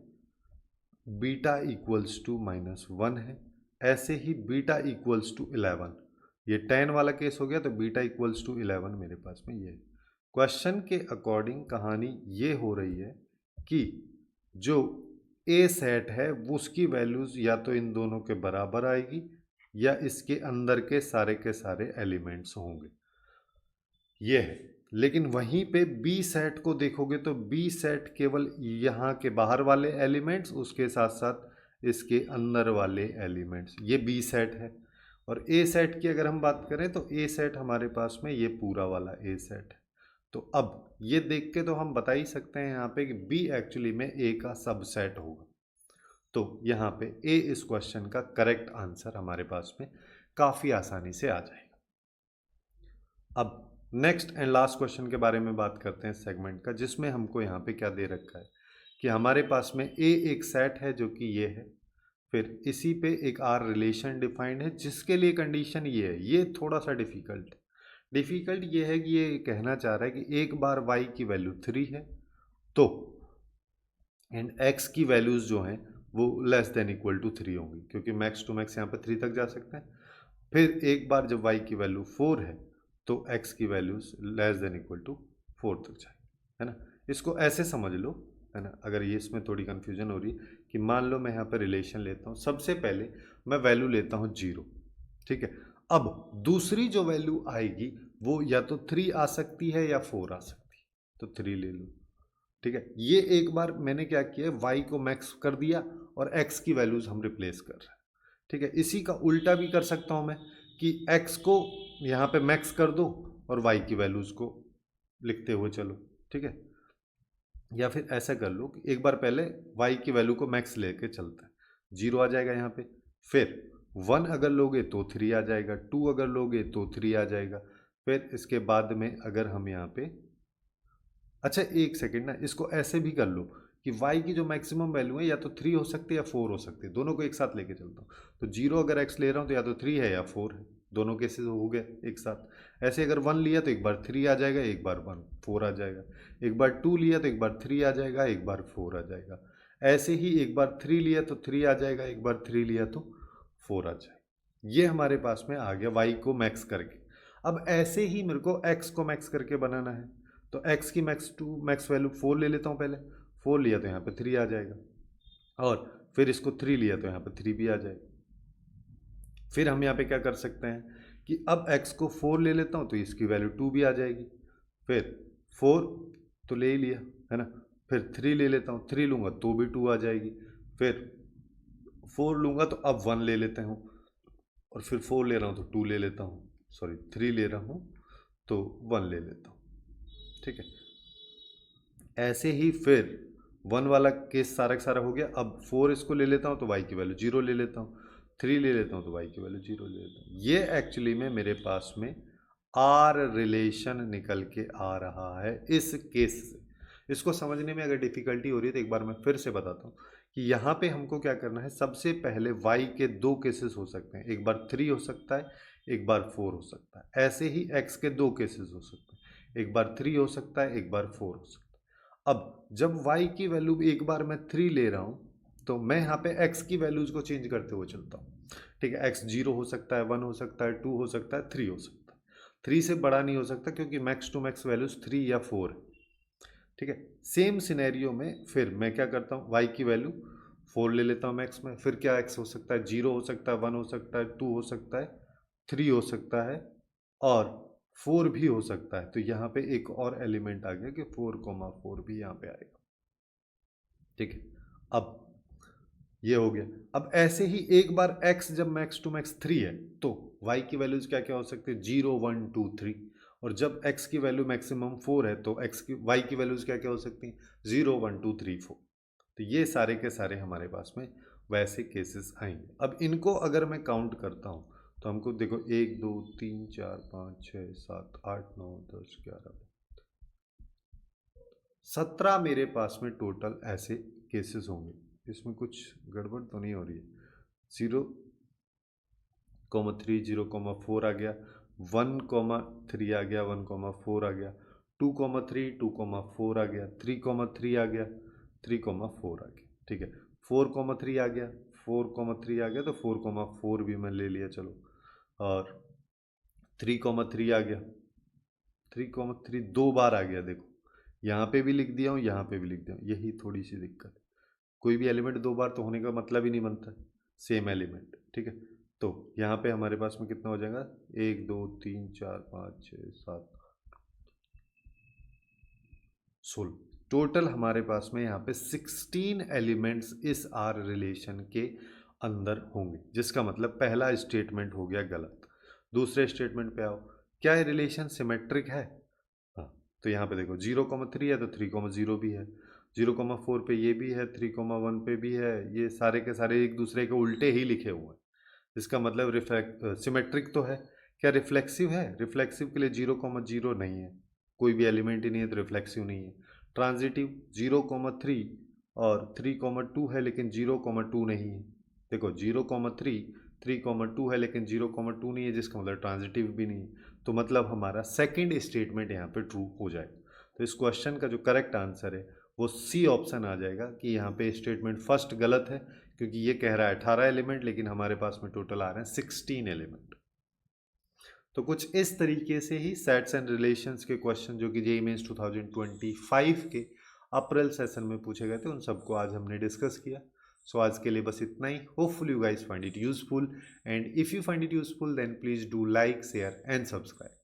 बीटा इक्वल्स टू -1 है। ऐसे ही बीटा इक्वल्स टू 11, ये 10 वाला केस हो गया तो बीटा इक्वल्स टू 11 मेरे पास में ये है। क्वेश्चन के अकॉर्डिंग कहानी ये हो रही है कि जो ए सेट है उसकी वैल्यूज़ या तो इन दोनों के बराबर आएगी या इसके अंदर के सारे एलिमेंट्स होंगे, ये है। लेकिन वहीं पे बी सेट को देखोगे तो बी सेट केवल यहाँ के बाहर वाले एलिमेंट्स, उसके साथ साथ इसके अंदर वाले एलिमेंट्स, ये बी सेट है। और ए सेट की अगर हम बात करें तो ए सेट हमारे पास में ये पूरा वाला ए सेट है। तो अब ये देख के तो हम बता ही सकते हैं यहाँ पे कि बी एक्चुअली में ए का सबसेट होगा। तो यहाँ पे ए इस क्वेश्चन का करेक्ट आंसर हमारे पास में काफ़ी आसानी से आ जाएगा। अब नेक्स्ट एंड लास्ट क्वेश्चन के बारे में बात करते हैं सेगमेंट का, जिसमें हमको यहाँ पे क्या दे रखा है कि हमारे पास में ए एक सेट है जो कि ये है, फिर इसी पे एक आर रिलेशन डिफाइंड है जिसके लिए कंडीशन ये है। ये थोड़ा सा डिफ़िकल्ट ये है कि ये कहना चाह रहा है कि एक बार y की वैल्यू 3 है तो एंड x की वैल्यूज़ जो हैं वो लेस देन इक्वल टू 3 होंगी, क्योंकि मैक्स टू मैक्स यहाँ पर 3 तक जा सकते हैं। फिर एक बार जब y की वैल्यू 4 है तो x की values less than equal to 4 तक जाएगी, है ना। इसको ऐसे समझ लो, है ना, अगर ये इसमें थोड़ी कन्फ्यूजन हो रही है कि मान लो मैं यहाँ पर रिलेशन लेता हूँ। सबसे पहले मैं वैल्यू लेता हूँ 0, ठीक है। अब दूसरी जो वैल्यू आएगी वो या तो 3 आ सकती है या 4 आ सकती है, तो 3 ले लो, ठीक है। ये एक बार मैंने क्या किया, y को मैक्स कर दिया और x की वैल्यूज़ हम रिप्लेस कर रहे हैं, ठीक है। इसी का उल्टा भी कर सकता हूँ मैं कि x को यहाँ पे मैक्स कर दो और y की वैल्यूज़ को लिखते हुए चलो, ठीक है। या फिर ऐसा कर लो कि एक बार पहले y की वैल्यू को मैक्स लेके चलता है, 0 आ जाएगा यहाँ पे, फिर 1 अगर लोगे तो 3 आ जाएगा, 2 अगर लोगे तो 3 आ जाएगा, फिर इसके बाद में अगर हम यहाँ पे, अच्छा एक सेकेंड ना, इसको ऐसे भी कर लो कि y की जो मैक्सिमम वैल्यू है या तो 3 हो सकती है या 4 हो सकती है, दोनों को एक साथ लेके चलता हूँ। तो 0 अगर x ले रहा हूँ तो या तो 3 है या 4 है, दोनों केसेस हो गए एक साथ। ऐसे अगर 1 लिया तो एक बार 3 आ जाएगा, एक बार 1 4 आ जाएगा, एक बार 2 लिया तो एक बार 3 आ जाएगा, एक बार 4 आ जाएगा। ऐसे ही एक बार 3 लिया तो 3 आ जाएगा, एक बार 3 लिया तो 4 आ जाएगा। ये हमारे पास में आ गया y को मैक्स करके। अब ऐसे ही मेरे को x को मैक्स करके बनाना है, तो x की मैक्स वैल्यू 4 ले लेता हूँ पहले, 4 लिया तो यहाँ पे 3 आ जाएगा, और फिर इसको 3 लिया तो यहाँ पे 3 भी आ जाएगा। फिर हम यहाँ पे क्या कर सकते हैं कि अब x को 4 ले लेता हूँ तो इसकी वैल्यू 2 भी आ जाएगी, फिर 4 तो ले ही लिया है ना, फिर 3 ले लेता हूँ, 3 लूँगा तो भी 2 आ जाएगी, फिर 4 लूँगा तो अब 1 ले लेते हूँ, और फिर 4 ले रहा हूँ तो 2 ले लेता हूँ, सॉरी 3 ले रहा हूँ तो 1 ले लेता हूँ, ठीक है। ऐसे ही फिर 1 वाला केस सारा का सारा हो गया। अब 4 इसको ले लेता हूँ तो y की वैल्यू 0 ले लेता हूँ, 3 ले लेता हूँ तो y की वैल्यू 0 ले लेता हूँ। ये एक्चुअली में मेरे पास में आर रिलेशन निकल के आ रहा है इस केस से। इसको समझने में अगर डिफिकल्टी हो रही है तो एक बार मैं फिर से बताता हूँ कि यहाँ पे हमको क्या करना है। सबसे पहले y के दो केसेस हो सकते हैं, एक बार 3 हो सकता है, एक बार 4 हो सकता है। ऐसे ही x के दो केसेस हो सकते हैं, एक बार 3 हो सकता है, एक बार 4 हो सकता है। अब जब y की वैल्यू एक बार मैं 3 ले रहा हूँ तो मैं यहाँ पे x की वैल्यूज को चेंज करते हुए चलता हूँ, ठीक है। x 0 हो सकता है, 1 हो सकता है, 2 हो सकता है, 3 हो सकता है। 3 से बड़ा नहीं हो सकता क्योंकि मैक्स टू मैक्स वैल्यूज 3 या 4 है, ठीक है। सेम सिनेरियो में फिर मैं क्या करता हूँ, y की वैल्यू 4 ले लेता हूँ मैक्स में, फिर क्या x हो सकता है, 0 हो सकता है, 1 हो सकता है, 2 हो सकता है, 3 हो सकता है, और 4 भी हो सकता है। तो यहाँ पे एक और एलिमेंट आ गया कि 4,4 भी यहाँ पे आएगा, ठीक है। अब ये हो गया। अब ऐसे ही एक बार x जब मैक्स टू मैक्स 3 है तो y की वैल्यूज क्या क्या हो सकती है, 0 1 2 3, और जब x की वैल्यू मैक्सिमम 4 है तो y की वैल्यूज क्या क्या हो सकती हैं, 0 1 2 3 4। तो ये सारे के सारे हमारे पास में वैसे केसेस आएंगे। अब इनको अगर मैं काउंट करता हूँ तो हमको देखो 1 2 3 4 5 6 7 8 9 10 11 17 मेरे पास में टोटल ऐसे केसेस होंगे। इसमें कुछ गड़बड़ तो नहीं हो रही है। 0,3 0,4 आ गया, 1,3 आ गया, 1,4 आ गया, 2,3 2,4 आ गया, 3,3 आ गया, 3,4 आ गया, ठीक है। 4,3 आ गया, 4,3 आ गया, तो 4,4 भी मैं ले लिया चलो, और 3,3 आ गया, 3,3 दो बार आ गया। देखो यहाँ पे भी लिख दिया हूँ, यहाँ पे भी लिख दिया हूँ, यही थोड़ी सी दिक्कत। कोई भी एलिमेंट दो बार तो होने का मतलब ही नहीं बनता, सेम एलिमेंट, ठीक है। तो यहाँ पे हमारे पास में कितना हो जाएगा, 1 2 3 4 5 6 7 16, टोटल हमारे पास में यहाँ पे 16 एलिमेंट्स इस आर रिलेशन के अंदर होंगे, जिसका मतलब पहला स्टेटमेंट हो गया गलत। दूसरे स्टेटमेंट पे आओ, क्या ये रिलेशन सिमेट्रिक है? हाँ, तो यहाँ पे देखो 0,3 है तो 3,0 भी है, 0,4 पे ये भी है, 3,1 पे भी है, ये सारे के सारे एक दूसरे के उल्टे ही लिखे हुए हैं। इसका मतलब सिमेट्रिक तो है। क्या रिफ्लेक्सिव है? रिफ्लेक्सिव के लिए 0,0 नहीं है, कोई भी एलिमेंट ही नहीं है तो रिफ्लेक्सिव नहीं है। ट्रांजिटिव 0,3 और 3,2 है लेकिन 0,2 नहीं है। देखो 0,3 3,2 है लेकिन 0,2 नहीं है, जिसका मतलब ट्रांजिटिव भी नहीं है। तो मतलब हमारा सेकंड स्टेटमेंट यहाँ पे ट्रू हो जाएगा। तो इस क्वेश्चन का जो करेक्ट आंसर है वो सी ऑप्शन आ जाएगा कि यहाँ पे स्टेटमेंट फर्स्ट गलत है, क्योंकि ये कह रहा है 18 एलिमेंट लेकिन हमारे पास में टोटल आ रहे हैं 16 एलिमेंट। तो कुछ इस तरीके से ही सेट्स एंड रिलेशंस के क्वेश्चन जो कि जेईई मेंस 2025 के अप्रैल सेशन में पूछे गए थे, उन सबको आज हमने डिस्कस किया। सो आज के लिए बस इतना ही। Hopefully you guys find it useful, and if you find it useful then please do like, share and subscribe.